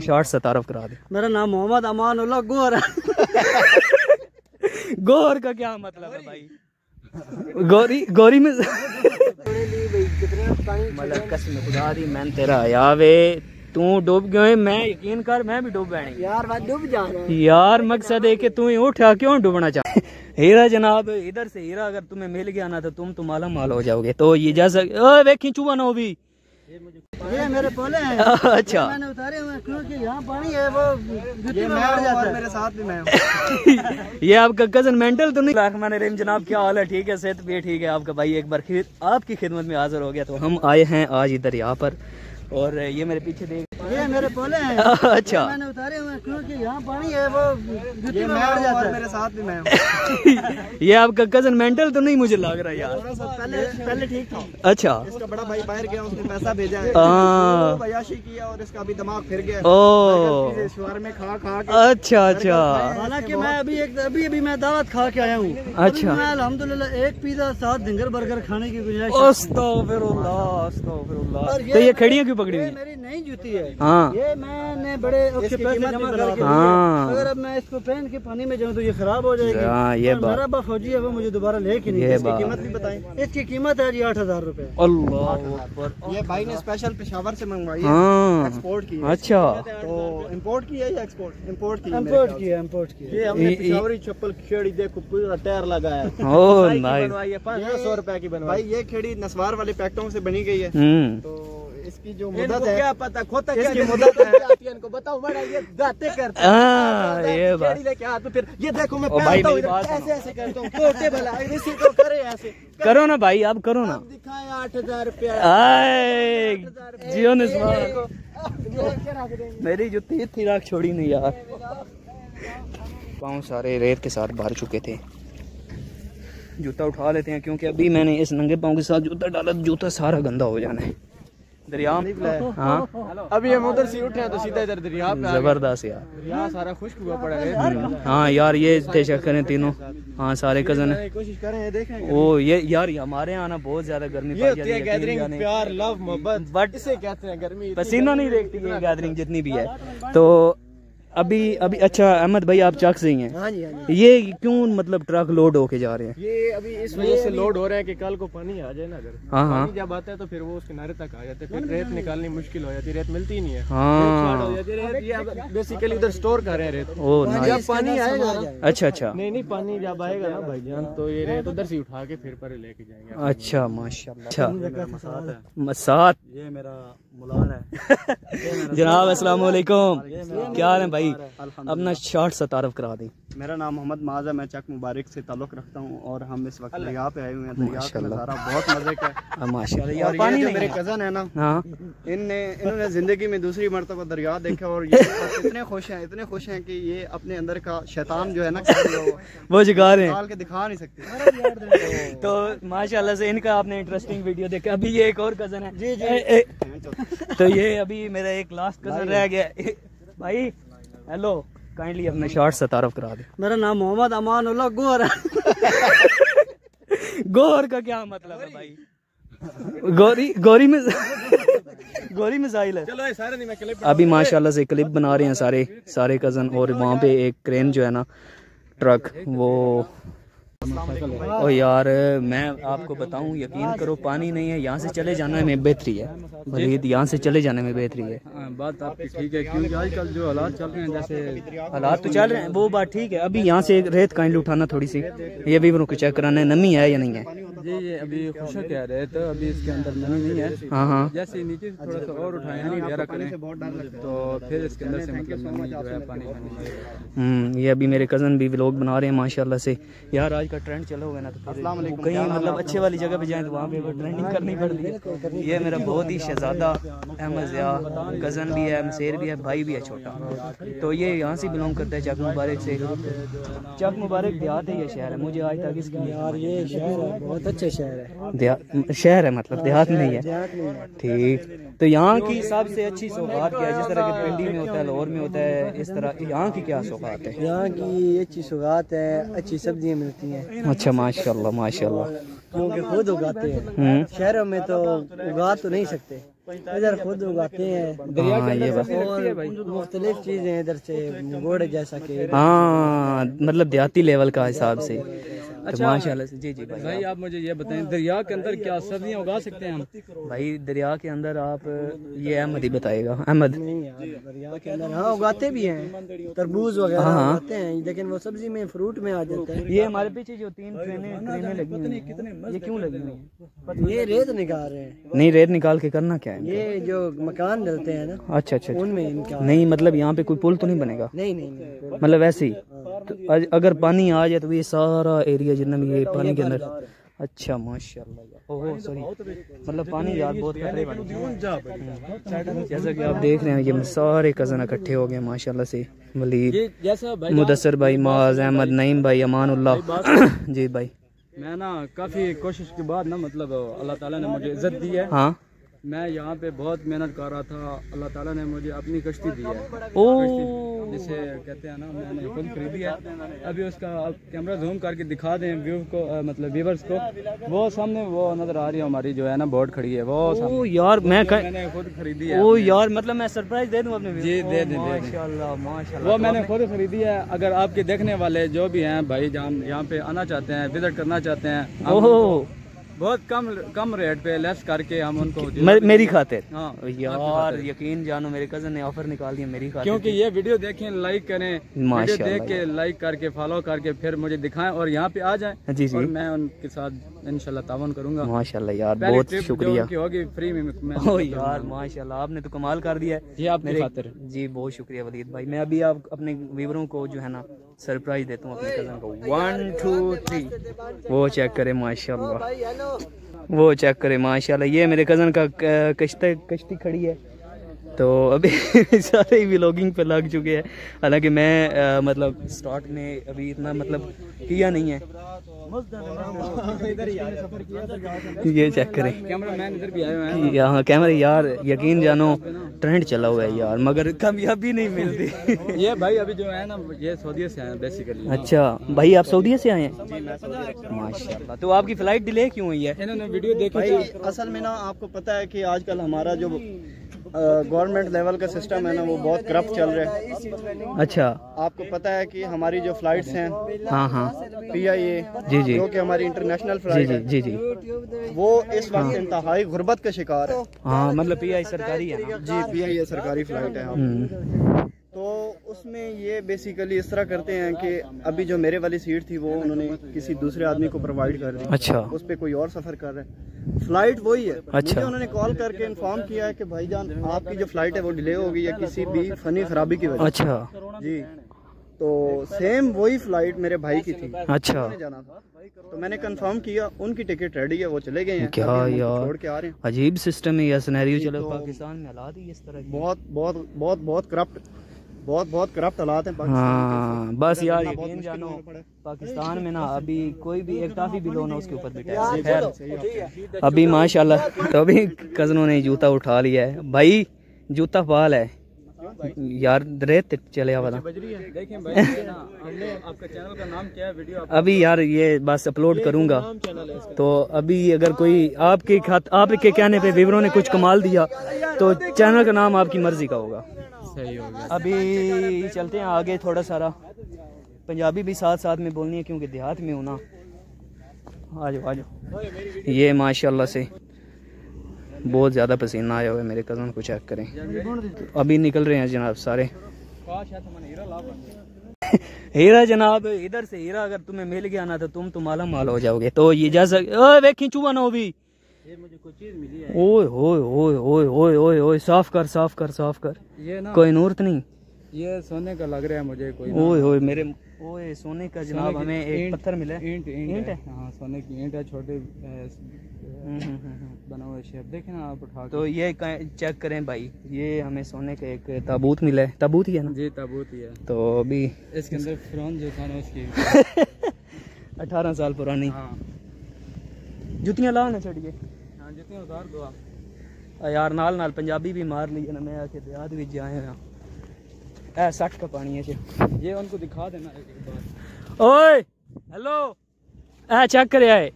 Short से तारुफ करा दे। मेरा नाम मोहम्मद अमानुल्लाह गोहर है। गोहर का क्या मतलब है भाई? गोरी में मतलब कसम खुदा दी मैं तेरा यावे तू डूब गए, मैं यकीन कर मैं भी डूब बैठी यार मैं डूब जा रहा हूं यार। मकसद है कि तू उठा क्यों डूबना चाहे। हीरा जनाब इधर से हीरा अगर तुम्हें मिल गया ना तो तुम माला माल हो जाओगे। तो ये जैसा वेखी चुआ ना हो भी ये मेरे पोले हैं। अच्छा मैंने उतारे हुए क्योंकि यहाँ पानी है वो ये मैं और मेरे साथ भी मैं ये आपका कजन मेंटल तो नहीं? रहमान रहीम जनाब क्या हाल है? ठीक है, सेहत भी ठीक है आपका भाई। एक बार फिर आपकी खिदमत में हाजिर हो गया। तो हम आए हैं आज इधर यहाँ पर और ये मेरे पीछे देख ये मेरे पोले हैं। अच्छा मैंने उतारे हुए क्योंकि यहाँ पानी है वो ये मैं और मेरे साथ भी मैं ये आपका कजन मेंटल तो नहीं मुझे लग रहा यार। पहले ठीक था। अच्छा इसका बड़ा भाई बाहर गया, उसने पैसा भेजा है, बयाशी किया और इसका अभी दिमाग फिर गया। ओ शहर में खा के अच्छा अच्छा। हालांकि मैं अभी मैं दावत खा के आया हूँ। अच्छा मैं अल्हम्दुलिल्लाह एक पिज़्ज़ा 7 ढिंगर बर्गर खाने की गुंजाइश। अस्तगफिरुल्लाह अस्तगफिरुल्लाह। तो ये खड़ियाँ क्यों पकड़ी हुई? मेरी नई जूती है। हाँ ये मैंने बड़े पैसे जमा करके हाँ। अगर अब मैं इसको पहन के पानी में जाऊँ तो ये खराब हो जाएगी। हाँ ये बात। मेरा फौजी है वो मुझे दोबारा लेके नहीं। इसकी कीमत भी बताएं। इसकी कीमत है जी 8,000 रुपए। अल्लाह अकबर। ये भाई ने स्पेशल पेशावर से मंगवाई है। हाँ एक्सपोर्ट की है। अच्छा तो इम्पोर्ट की है या एक्सपोर्ट? इम्पोर्ट की है। ये हमने पेशावरी चप्पल खेड़ी देखो पूरा टायर लगाया है। Oh nice. 500 रुपए की बनवाई। भाई ये खेड़ी नस्वार वाले पैकेटों से बनी गई है। तो इसकी जो मुद्दत है क्या पता खोता इसकी मुद्दत है इनको बताओ बड़ा ये दाते करते हैं। ये बात लेके आ तो फिर ये देखो मैं भाई ऐसे करता हूँ छोटे भला इसी को करे ऐसे करो ना भाई आप करो ना। दिखाए 8,000 रुपया जियो ने मेरी जुत्ती इतनी राख छोड़ी नहीं यार। पाँव सारे रेत के साथ भर चुके थे। जूता उठा लेते हैं क्योंकि अभी मैंने इस नंगे पाँव के साथ जूता डाला तो जूता सारा गंदा हो जाना है। दरिया हाँ अभी हम उधर से उठे हैं तो सीधा इधर दरिया पे जबरदस्त यार। दरिया सारा खुश्क हुआ पड़ा है। हाँ यार ये थे चेक करें तीनों। हाँ सारे कजन है। कोशिश करें देखें। ओ ये यार हमारे यहाँ ना बहुत ज्यादा गर्मी ये होती है गैदरिंग, प्यार लव मोहब्बत बट इसे कहते हैं गर्मी। पसीना नहीं देखती है गैदरिंग जितनी भी है। तो अभी अच्छा अहमद भाई आप चक से ही हैं? हाँ जी, हाँ जी। ये क्यों मतलब ट्रक लोड होके जा रहे हैं? ये अभी इस वजह से लोड हो रहा है कि कल को पानी आ जाए ना अगर हाँ जब आता है तो फिर वो उस किनारे तक आ जाते हैं। फिर रेत निकालनी मुश्किल हो जाती है, रेत मिलती ही नहीं है। हाँ ये बेसिकली उधर स्टोर कर रहे हैं रेत। जब पानी आएगा अच्छा नहीं पानी जब आएगा ना भाईजान तो ये रेत उधर से उठा के फिर पर लेके जाएंगे। अच्छा माशाल्लाह। अच्छा मसात ये मेरा मुलान है। जनाब अस्सलाम वालेकुम, क्या हाल है भाई? अपना शॉर्ट सा तारुफ करा दें। मेरा नाम मोहम्मद माज़ है, मैं चक मुबारक से ताल्लुक़ रखता हूँ और हम इस वक्त दरिया पे आए हुए हैं। दरिया का नज़ारा बहुत मजे का है माशाल्लाह। यार पानी जो मेरे कज़न है ना, हाँ इन्होंने ज़िंदगी में दूसरी मरतबा दरिया देखा और ये इतने खुश हैं कि ये अपने अंदर का शैतान जो है ना वो जगा रहे हैं के दिखा नहीं सकते। तो माशाल्लाह से इनका आपने इंटरेस्टिंग वीडियो देखा। अभी ये एक और कज़न है जी तो ये अभी मेरा एक लास्ट कज़न रह गया भाई। हेलो काइंडली अपने शॉर्ट से तारुफ करा दे। मेरा नाम मोहम्मद अमानुल्लाह गोहर है। गोहर का क्या मतलब है भाई? गोरी मिसाइल है। चलो सारे नहीं मैं क्लिप अभी माशाल्लाह से क्लिप बना रहे हैं सारे कज़न और वहाँ पे एक क्रेन जो है ना ट्रक वो ओ यार मैं आपको बताऊं यकीन करो पानी नहीं है। यहाँ से चले जाने में बेहतरी है वलीद, यहाँ से चले जाने में बेहतरी है। बात आपकी ठीक है क्योंकि आजकल जो हालात चल रहे हैं जैसे हालात तो चल रहे हैं वो बात ठीक है। अभी यहाँ से रेत काइंडली उठाना थोड़ी सी ये भी उनको चेक कराना है नमी है या नहीं है। ये अभी खुशक है रेत अभी इसके अंदर नमी नहीं है। हाँ जैसे नीचे से थोड़ा सा और उठाए वगैरह करें तो फिर इसके अंदर से मतलब नमी जो है पानी। ये अभी मेरे कज़न भी व्लॉग बना रहे हैं माशाल्लाह से। यार आज का ट्रेंड चला होगा ना तो कहीं मतलब अच्छे वाली जगह पे जाए तो वहाँ पे ट्रेंडिंग करनी पड़ती है। ये मेरा बहुत ही शहजादा अहमद ज़िया कज़न भी है, मसेर भी है, भाई भी है छोटा। तो ये यहाँ से बिलोंग करता है चक मुबारक से। चक मुबारक देहात है या शहर है? मुझे आज तक इसकी यार ये शहर है, बहुत अच्छा शहर है। शहर है मतलब देहात नहीं है। ठीक तो यहाँ की सबसे अच्छी सौगात क्या है? जिस तरह के पिंडी में होता है लाहौर में होता है इस तरह यहाँ की क्या सौगात है? यहाँ की अच्छी सौगात है, अच्छी सब्जियाँ मिलती हैं। अच्छा माशाल्लाह माशाल्लाह। क्योंकि खुद उगाते हैं। शहरों में तो उगा तो नहीं सकते। इधर खुद उगाते हैं। दरिया के अंदर ये सब्जी लगती है भाई। मुख्तलिफ चीजें इधर से गुड़ जैसा कि हाँ मतलब देहाती लेवल का हिसाब से। तो अच्छा माशाल्लाह से जी जी भाई। भाई आप मुझे ये बताएं, दरिया के अंदर क्या सब्जियां उगा सकते हैं हम? भाई दरिया के अंदर आप ये अहमद ही बताएगा। अहमद नहीं यार, दरिया के अंदर हाँ उगाते भी हैं, तरबूज वगैरह उगाते हैं, लेकिन वो सब्जी में फ्रूट में आ जाते हैं। ये हमारे पीछे जो 3 ट्रेनें लगी हुई हैं, ये क्यों लगी हुई हैं? ये रेत निकाल रहे हैं। नहीं रेत निकाल के करना क्या है? ये जो मकान डलते हैं ना, अच्छा अच्छा अच्छा। उनमें इनका नहीं मतलब यहाँ पे कोई पुल तो नहीं बनेगा? नहीं मतलब ऐसे ही तो अगर पानी आ जाए तो ये सारा एरिया जितना भी ये पानी के अंदर। अच्छा माशाल्लाह। ओह सॉरी मतलब पानी यार बहुत खतरे वाला। जैसा कि आप देख रहे हैं ये सारे कज़न इकट्ठे हो गए माशाल्लाह से। वलीद, मुदस्सर भाई, माज अहमद, नईम भाई, अमानुल्लाह जी भाई। मैं ना काफ़ी कोशिश के बाद ना मतलब अल्लाह ताला ने मुझे इज्जत दी है। हाँ मैं यहाँ पे बहुत मेहनत कर रहा था, अल्लाह ताला ने मुझे अपनी कश्ती दी है। ओ जिसे कहते हैं ना, मैंने खुद खरीदी है। अभी उसका आप कैमरा जूम करके दिखा दें व्यू को, मतलब व्यूवर्स को, वो सामने वो नजर आ रही है हमारी जो है ना बोट खड़ी है वो सामने। ओ यार मैंने खुद खरीदी है। ओ यार मतलब मैं सरप्राइज दे दूं अपने जी दे दें माशाल्लाह माशाल्लाह। वो मैंने खुद खरीदी है। अगर आपके देखने वाले जो भी हैं भाई जान यहाँ पे आना चाहते हैं, विजिट करना चाहते हैं, ओह बहुत कम रेट पे लेस करके हम उनको मेरी खातिर। हाँ यार यकीन जानो मेरे कजन ने ऑफर निकाल दिया मेरी खातिर। क्योंकि ये वीडियो देखें, लाइक करें, वीडियो देख के लाइक करके फॉलो करके फिर मुझे दिखाएं और यहाँ पे आ जाएं। जी जी और मैं उनके साथ इंशाल्लाह तावन करूंगा। माशाल्लाह यार बहुत शुक्रिया। होगी फ्री में ओ यार माशाल्लाह आपने तो कमाल कर दिया है। ये आपकी खातिर। जी बहुत शुक्रिया वलीद भाई। मैं अभी आप अपने व्यूअरों को जो है ना सरप्राइज देता हूँ अपने कजन को। 1 2 3 वो चेक करें माशाल्लाह, वो चेक करें माशाल्लाह। ये मेरे कज़न का कश्ती खड़ी है। तो अभी सारे ही व्लॉगिंग पे लग चुके हैं। हालांकि मैं मतलब स्टार्ट में अभी इतना मतलब किया नहीं है। ये चेक करें कैमरामैन इधर भी आए हुए हैं। यहाँ कैमरा यार यकीन जानो ट्रेंड चला हुआ है यार, मगर कामयाबी नहीं मिलती। ये भाई अभी जो है ना ये सऊदी से आए हैं बेसिकली। अच्छा भाई आप सऊदी से आए हैं? माशाल्लाह। तो आपकी फ्लाइट डिले क्यों हुई है? इन्होंने वीडियो देखी भाई असल में ना आपको पता है कि आजकल हमारा जो गवर्नमेंट लेवल का सिस्टम है ना वो बहुत करप्ट चल रहा है। अच्छा आपको पता है कि हमारी जो फ्लाइट्स हैं हाँ हाँ PIA जी जी जो कि हमारी इंटरनेशनल जी फ्लाइट जी है, जी जी वो इस वक्त इंतहाई गुर्बत का शिकार है। हाँ मतलब PI सरकारी है ना? जी PIA सरकारी फ्लाइट है। तो उसमें ये बेसिकली इस तरह करते हैं कि अभी जो मेरे वाली सीट थी वो उन्होंने किसी दूसरे आदमी को प्रोवाइड कर दी। अच्छा उस पे कोई और सफर कर रहा है, फ्लाइट वही है। अच्छा। मुझे उन्होंने कॉल करके इन्फॉर्म किया है कि भाईजान आपकी जो फ्लाइट है वो डिले हो गई है किसी भी फनी खराबी की वजह से। अच्छा जी तो सेम वही फ्लाइट मेरे भाई की थी। अच्छा जाना था तो मैंने कंफर्म किया, उनकी टिकट रेडी है, वो चले गए हैं। क्या यार छोड़ के आ रहे हैं। अजीब सिस्टम है या सिनेरियो चलो पाकिस्तान में हालात ही इस तरह के। बहुत करप्ट हालात हैं पाकिस्तान हाँ बस यार यकीन जानो पाकिस्तान में ना अभी कोई भी एक टाफी भी लो ना उसके ऊपर बिठा है। खैर अभी माशाल्लाह तो अभी कजनों ने जूता उठा लिया है भाई, जूता पाल है यार रेत चले आवा। देखें भाई आपका चैनल का नाम क्या है? वीडियो अभी यार ये बस अपलोड करूंगा तो अभी अगर कोई आपके कहने पे व्यूअरों ने कुछ कमाल दिया तो चैनल का नाम आपकी मर्जी का होगा। सही हो गया। अभी चलते हैं आगे, थोड़ा सारा पंजाबी भी साथ साथ में बोलनी है क्योंकि देहात में हूँ ना। आ जाओ ये माशाल्लाह से बहुत ज़्यादा पसीना आया हुआ है मेरे कज़न को, चेक करें। अभी निकल रहे हैं जनाब सारे। हीरा जनाब इधर से हीरा अगर तुम्हें मिल गया ना तो तुम तो माला माल हो जाओगे। तो ये जैसा वेखी चुआ ना भी ये मुझे कुछ चीज मिली है। ओए ओए ओए ओए ओए ओए ओए साफ कर ये ना कोई नूरत नहीं, ये सोने का लग रहा है मुझे कोई। ओए ओए मेरे ओए सोने का जनाब हमें एक पत्थर मिला है। ईंट है। हाँ सोने की ईंट है, छोटे बना हुआ शेप देखें ना आप उठा। तो ये चेक करें भाई, ये हमें सोने का एक ताबूत मिला है। ताबूत ही है ना? जी ताबूत ही है। तो अभी इसके अंदर फिरौन जो था ना उसकी 18 साल पुरानी। हाँ जुतियां ला ना छड़िए। हाँ जुतियां उतार दो आप यार नाल नाल पंजाबी भी मार ली ना। मैं आके देहात भी जाए हैं 60 का पानी है। ये उनको दिखा देना एक बार। ओए हेलो चेक करे आए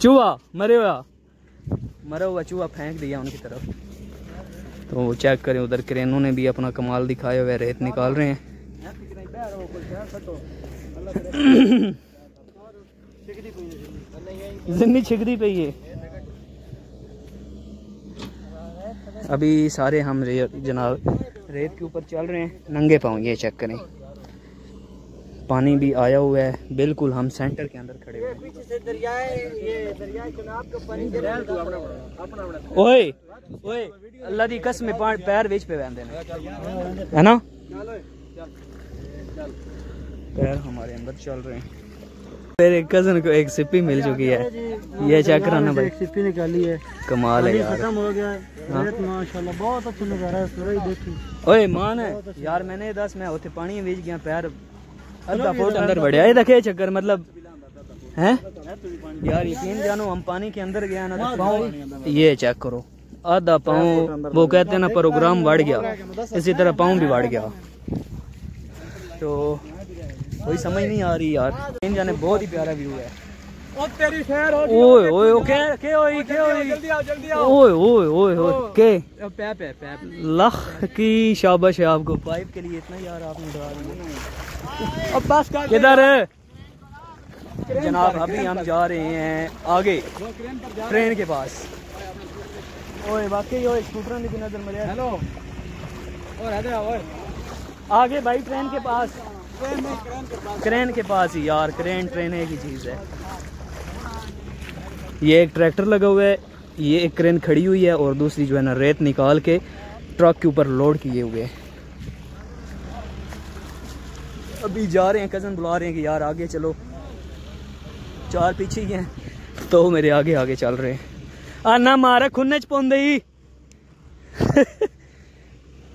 चूहा मरे हुआ मरा हुआ चूहा फेंक दिया उनकी तरफ। तो वो चेक करें, उधर क्रेनों ने भी अपना कमाल दिखाया हुआ है, रेत निकाल रहे हैं। जिंदगी छिकदी पई है। अभी सारे हम जनाब रेत के ऊपर चल रहे हैं नंगे पाँव। ये चेक करें, पानी भी आया हुआ है, बिल्कुल हम सेंटर के अंदर खड़े हुए हैं। ओए ओए अल्लाह दी कसम पैर विच पे बंदे ने, है ना, पैर हमारे अंदर चल रहे हैं। मेरे कजन को एक सिप्पी मिल चुकी है, ये चेक कराना भाई। सिप्पी निकाली है, कमाल है यार, खत्म हो गया है माशाल्लाह, बहुत अच्छा नजारा है। सूरज देखी ओए मान है यार, मैंने 10 मैं उठे पानी बीच गया, पैर अद्धा फुट अंदर बढ़िया। ये देखे चक्कर मतलब है यार, यकीन जानो हम पानी के अंदर गया ना तो पाँव, ये चेक करो आधा पाँव, वो कहते हैं ना प्रोग्राम बढ़ गया, इसी तरह पाँव भी बढ़ गया। तो कोई समझ नहीं आ रही यार, इन जाने बहुत ही प्यारा व्यू है। ओए ओए के होई ओए ओए ओए ओए के लाख की शाबाश है आपको, पाइप के लिए इतना यार आपने डरा दिया। अब बस किधर है जनाब, अभी हम जा रहे हैं आगे ट्रेन के पास। ओए वाकई ओए स्कूटर की नजर मरे। हेलो और आगे भाई ट्रेन के पास, क्रेन के पास ही यार, क्रेन ट्रेन एक ही चीज़ है। ये एक ट्रैक्टर लगा हुआ है, ये एक क्रेन खड़ी हुई है और दूसरी जो है ना रेत निकाल के ट्रक के ऊपर लोड किए हुए हैं। अभी जा रहे हैं, कज़न बुला रहे हैं कि यार आगे चलो, 4 पीछे ही हैं तो मेरे आगे आगे चल रहे हैं। आना मारा खुन्ने च पौंदे ही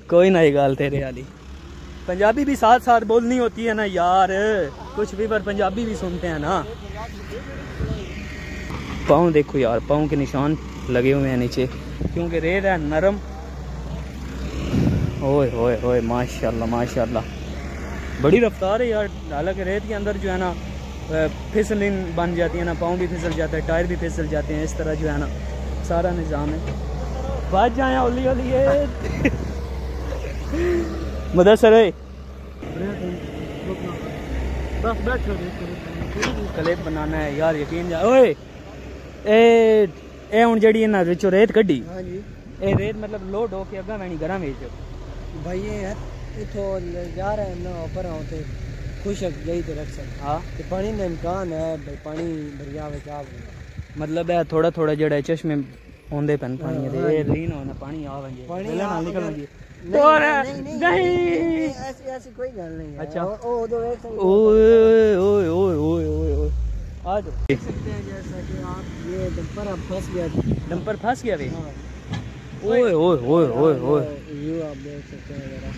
कोई ना, ये गाल तेरे वाली। पंजाबी भी साथ साथ बोलनी होती है ना यार, कुछ भी पर पंजाबी भी सुनते हैं ना। पाँव देखो यार, पाँव के निशान लगे हुए हैं नीचे, क्योंकि रेत है नरम। ओए होए होए माशाल्लाह माशाल्लाह, बड़ी रफ्तार है यार। हालांकि रेत के अंदर जो है ना फिसलिन बन जाती है ना, पाँव भी फिसल जाता है, टायर भी फिसल जाते हैं, इस तरह जो है ना सारा निज़ाम है। बात जाए ओली ओली मुदस्सर है क्लिप बनाना है यार, यकीन जा। ओए ए हुन जेडी ना विचो रेत कड्डी, हां जी, ए रेत मतलब लोड हो के अगा मैनी घरा वेच भाई ये इथो जा रहे हैं ना ऊपर आओ ते खुशक गई ते रख सकते। हां ते पानी का इम्कान है भाई, पानी दरिया में आ मतलब है थोड़ा थोड़ा जेड़ा चश्मे होंदे पन पानी दे रीन होना पानी आवेंगे, पानी ना निकलेंगे। नहीं ऐसी कोई गल नहीं है। अच्छा ओ दो एक ओए ओए ओए ओए ओए आ जाओ, देख सकते हैं जैसा कि आप ये डंपर अब फंस गया, डंपर फंस गया वे। ओए ओए ओए ओए ओए ये आप देख सकते हैं जरा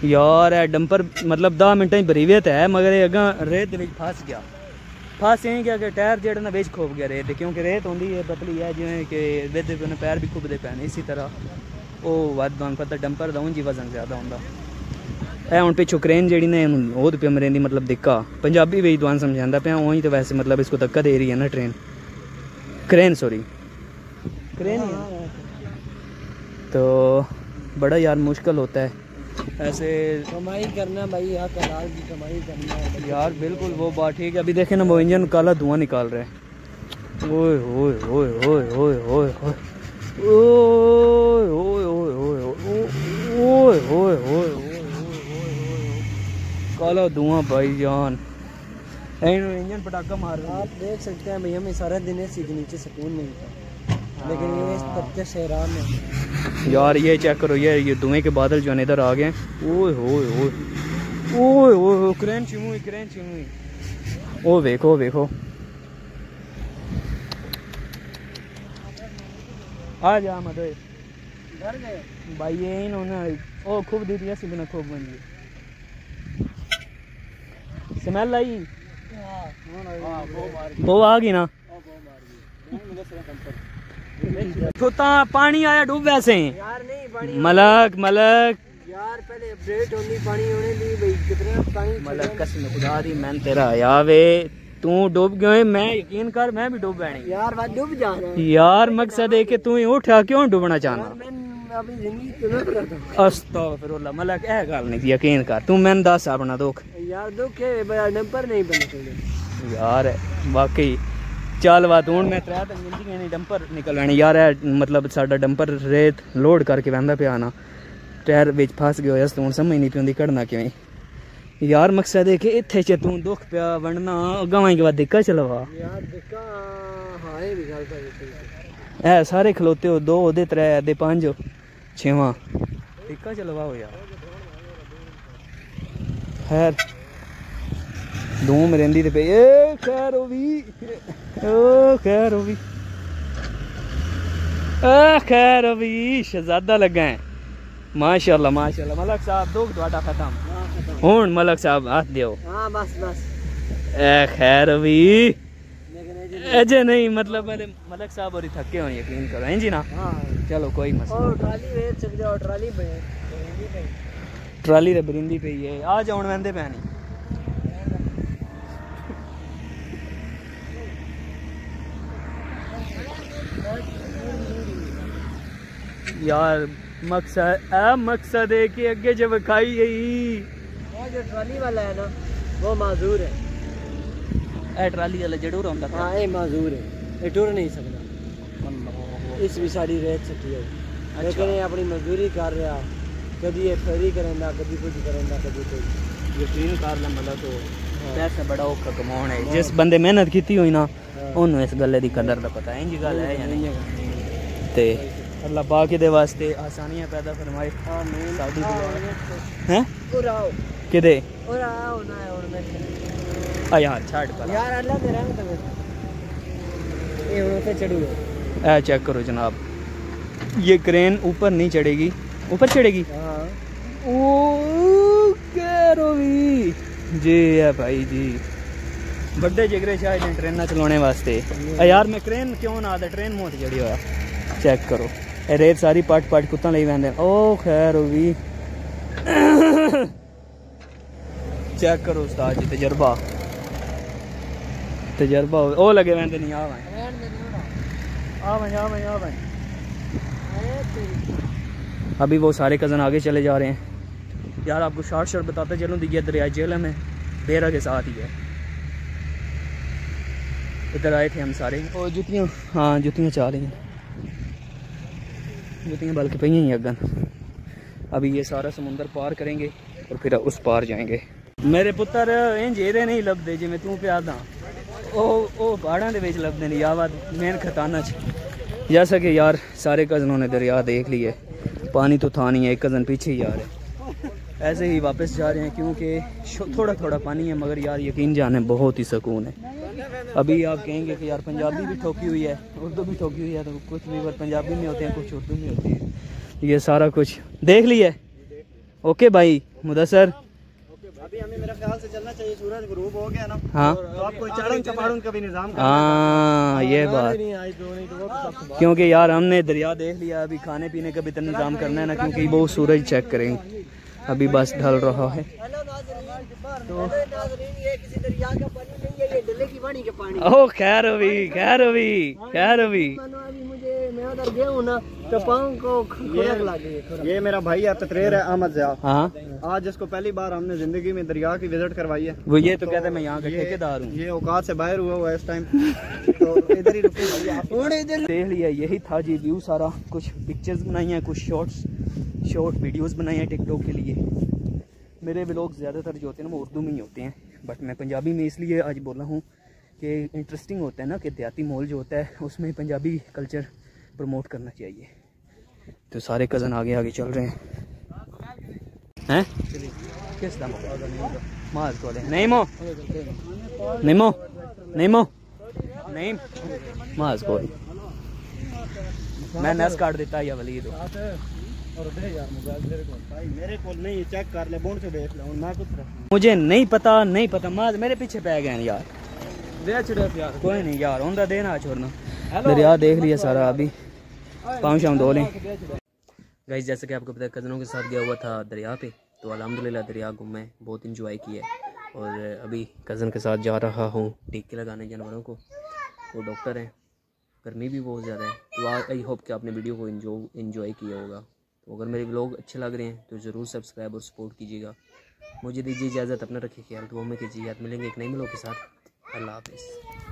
यार, है डंपर मतलब 10 मिनट ही भरी वेत है, मगर अगा रेत विच फंस गया। फंस यही गया कि टायर जेड़ा ना विच खोप गया रेत, क्योंकि रेत होंदी है पतली है, जिवें कि विच पैर भी खुबदे पैन, इसी तरह ओ वध पता डंपर का उंज वजन ज्यादा होंदा है। हुण पिछों क्रेन जेड़ी ने ओद पे मरेंदी मतलब दिक्का, पंजाबी भी तुहानू समझांदा पिया, वही तो वैसे मतलब इसको धक्का दे रही है ना ट्रेन, क्रेन सॉरी क्रेन ही। तो बड़ा यार मुश्किल होता है ऐसे कमाई करना भाई, हक हलाल की कमाई करना है यार, बिल्कुल वो बात ठीक है। अभी देखे ना वो इंजन काला धुआं निकाल रहा है। ओए ओए ओए ओए ओए ओए ओए ओए ओए ओए ओए काला धुआं भाई जान, इंजन पटाखा मार रहा है। आप देख सकते हैं भाई, हमें सारा दिन इसी के नीचे सुकून नहीं था, लेकिन ये इस तबके शहरान में यार, ये चेक करो, ये धुएं के बादल जो है इधर आ गए। ओए ओए ओए ओए ओए क्रेन चिमुई, क्रेन चिमुई, ओ देखो देखो, आ जा मत घर गए भाई, ये इन्होंने ओ खूब दी थी, ऐसी बिना खूब बन गई, स्मेल आई वो आ गई ना। छोटा पानी आया डूब वैसे यार, नहीं मलक मलक यार, पहले अपडेट होनी पानी होने दी भाई, कितना पानी मलक कसम खुदा दी, मैं तेरा आया वे तू डूब गए, मैं यकीन कर मैं भी डूब बैठी यार, बात डूब जाना यार। मकसद है कि तू ही उठा क्यों डूबना चाहना? अस्तगफिरुल्लाह मलक ए गल नहीं यकीन कर तू मैंने दस अपना दुख यार। दुख है नंबर नहीं बने यार वाकई। चल बात हूँ मैं त्रै दिन जिंदगी नहीं डंपर निकल आनी यार। मतलब साडा डंपर रेत लोड करके बहता पिया ना, टायर विच फस गया होया, हूँ समझ नहीं पी कढ़ना किवें यार। मकसद है कि इत्थे च तू दुख पिया बनना गवां के बाद दिक्का चलवा यार। दिक्का हाँ ये भी गल है सारे खलोते हो, दो ओदे त्रै दे पंज छेवां दिक्का चलवा हो यार। खैर धूम रेंदी ते पे ए खैर हो भी ओ खैर हो भी खैर हो भी शहजादा लगा है माशाल्लाह माशाल्लाह। मलक साहब दुख तुहाडा खत्म हुण मलक साहब हाथ दियो। हाँ बस बस ए खैर हो भी अजय नहीं मतलब मेरे मलक साहब और थके हो यकीन करो हैं जी ना। हाँ चलो कोई मसला। और ट्राली वेच चल जाओ, ट्राली रे बरिंदी पे है आ जाउण वंदे पैनी यार। मकसद है कि अगे जब खाई गई वो जो ट्राली वाला है ना वो माजूर है। ए ट्राली वाला जरूर होंदा था। हाँ ये माजूर है, ये टुर नहीं सकता। इस भी साड़ी रेत सकी है लेकिन ये अपनी मजदूरी कर रहा, कभी ये फेरी करेंदा, कभी कुछ करेंदा, कभी कुछ यकीन कर ले मतलब तो पैसा बड़ा औखा कमाना है। जिस बंदे मेहनत की हुई ना उन्होंने इस गल्ले दी कदर दा पता है। इंज गल है या नहीं? ते अल्लाह पाक दे वास्ते आसानियां पैदा फरमाए। साडी दुआ हैं उराओ किदे उराओ ना और मैं आ यार छाड़ पर यार अल्लाह दे रहम तक ये उन्होंने चढ़ू ए चेक करो जनाब, ये क्रेन ऊपर नहीं चढ़ेगी, ऊपर चढ़ेगी। हाँ ओ कैरोवी जी है भाई जी, बड़े जिगरे शायद ने ट्रेन चलाने वास्ते। यार मैं क्रेन क्यों ना आदा ट्रेन मुँह चढ़ी हुआ चेक करो। रेत सारी पट पट कुत्ता ले वैंदे। ओ खैर भी चेक करो उस्ताद जी तजर्बा ओ लगे वैंदे नहीं आ भाई। अभी वो सारे कज़न आगे चले जा रहे हैं यार। आपको शॉर्ट बताते चलूँ दिया दरिया जेलम है बेरा के साथ ही है। इधर आए थे हम सारे और जुतियाँ हाँ जुतियाँ चाह रही हैं, जुतियाँ बल्कि पही ही अगन। अभी ये सारा समुंदर पार करेंगे और फिर उस पार जाएंगे। मेरे पुत्र इंज एरे नहीं लभदे जिवें तू पिया दा ओ पहाड़ों के विच लभदे ने या मेन खताना च। जैसा कि यार सारे कज़नों ने दरिया देख लिए, पानी तो था नहीं है, एक कज़न पीछे ही जा रहे हैं। ऐसे ही वापस जा रहे हैं क्योंकि थोड़ा थोड़ा पानी है मगर यार यकीन जाने बहुत ही सुकून है। अभी आप कहेंगे कि यार पंजाबी भी ठोकी हुई है, उर्दू भी ठोकी हुई है, तो कुछ भी पंजाबी में होते हैं कुछ उर्दू में होती है। ये सारा कुछ देख लिया। ओके भाई मुदस्सर अभी हमें मेरा ख्याल से चलना चाहिए, सूरज ग्रूब हो गया ना। हाँ तो आपको चढ़न चपाड़न का भी निजाम हाँ ये बात क्योंकि यार हमने दरिया देख लिया, अभी खाने पीने का भी तो निज़ाम करना है ना क्योंकि वो सूरज चेक करेंगे। अभी बस ढल रहा है तो ओ खैर भी मैं उधर गया हूँ ना तो पाँव को खुरक लगी। ये मेरा भाई है ततरेर है अहमद ज़िया। हाँ आज जिसको पहली बार हमने जिंदगी में दरिया की विजिट करवाई है। वो ये तो कहते हैं मैं यहाँ का ठेकेदार हूँ। ये औकात से बाहर हुआ है इस टाइम तो इधर ही रुके। देख लिया यही था जी व्यू सारा। कुछ पिक्चर्स बनाई हैं, कुछ शॉर्ट वीडियोस बनाई हैं टिकटॉक के लिए। मेरे व्लॉग ज़्यादातर जो होते हैं ना वो उर्दू में ही होते हैं, बट मैं पंजाबी में इसलिए आज बोला हूँ कि इंटरेस्टिंग होता है ना कि देहाती माहौल जो होता है उसमें पंजाबी कल्चर प्रमोट करना चाहिए। तो सारे कज़न आगे आगे चल रहे हैं किस दम माज को नहीं माज को मैं नस काट देता या वली दो मेरे को नहीं चेक कर ले बोन से देख ले मैं कुछ मुझे नहीं पता माज मेरे पीछे पै गए यार। यार कोई नहीं यार होंदा देना छोड़ना। दरिया देख लिया सारा, अभी पाँव शाम धो लें गाइस। जैसे कि आपको पता है कज़नों के साथ गया हुआ था दरिया पे, तो अल्हम्दुलिल्लाह दरिया घूमे, बहुत इंजॉय किया। और अभी कज़न के साथ जा रहा हूँ टीके लगाने जानवरों को। वो डॉक्टर हैं, गर्मी भी बहुत ज़्यादा है। तो आई होप कि आपने वीडियो को इन्जॉय किया होगा। तो अगर मेरे व्लॉग अच्छे लग रहे हैं तो ज़रूर सब्सक्राइब और सपोर्ट कीजिएगा। मुझे दीजिए इजाज़त, अपना रखिए ख्याल, दुआ में कीजिए। याद मिलेंगे एक नई व्लॉग के साथ। अल्लाह हाफ़िज़।